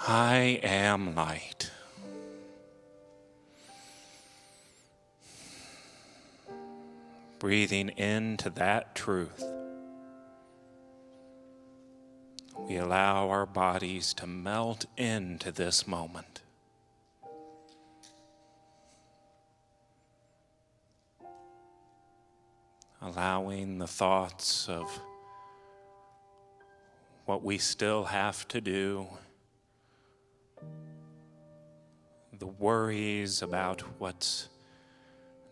I am light. Breathing into that truth, we allow our bodies to melt into this moment. Allowing the thoughts of what we still have to do, the worries about what's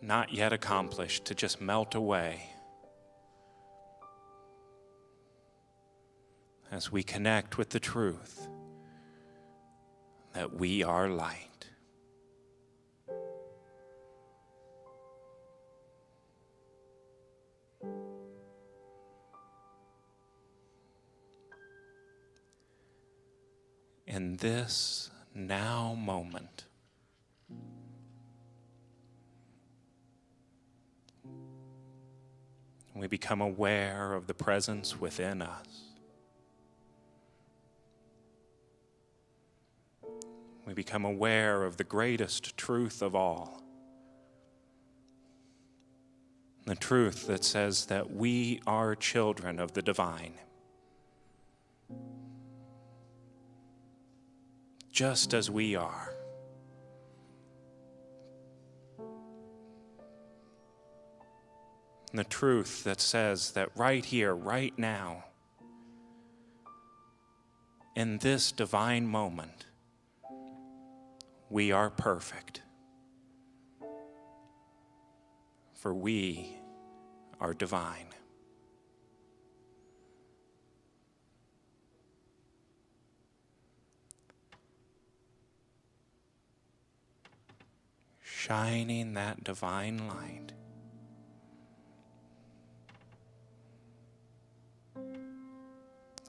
not yet accomplished, to just melt away as we connect with the truth that we are light. In this now moment, we become aware of the presence within us. We become aware of the greatest truth of all. The truth that says that we are children of the divine. Just as we are. The truth that says that right here, right now, in this divine moment, we are perfect. For we are divine. Shining that divine light.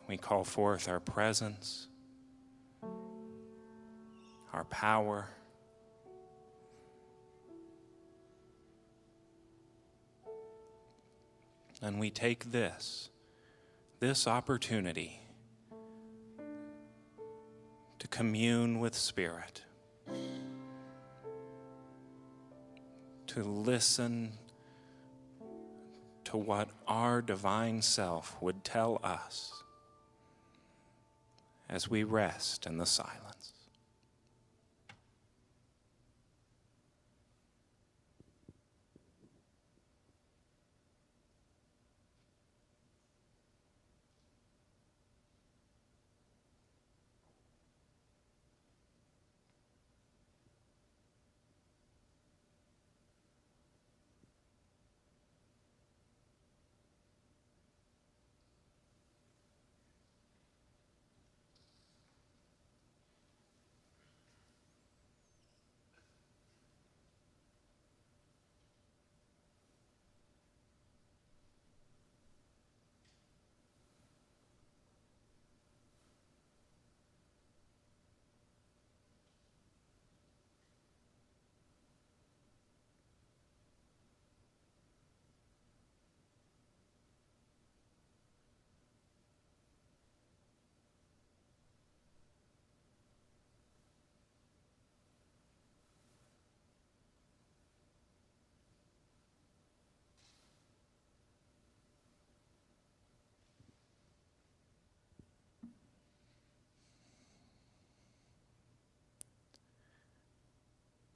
We call forth our presence, our power, and we take this opportunity to commune with Spirit, to listen to what our divine self would tell us as we rest in the silence.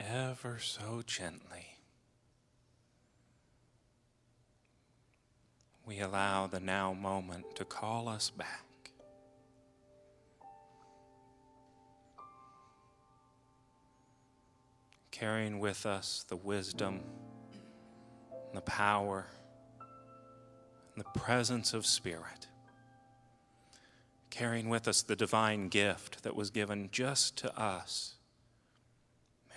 Ever so gently, we allow the now moment to call us back. Carrying with us the wisdom, the power, and the presence of Spirit. Carrying with us the divine gift that was given just to us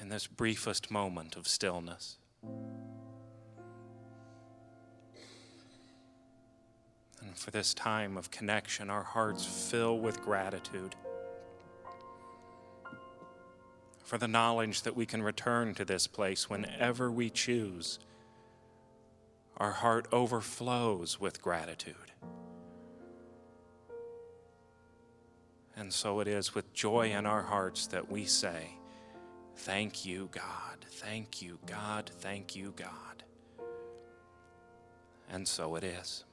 in this briefest moment of stillness. And for this time of connection, our hearts fill with gratitude for the knowledge that we can return to this place whenever we choose. Our heart overflows with gratitude. And so it is with joy in our hearts that we say, thank you, God. Thank you, God. Thank you, God. And so it is.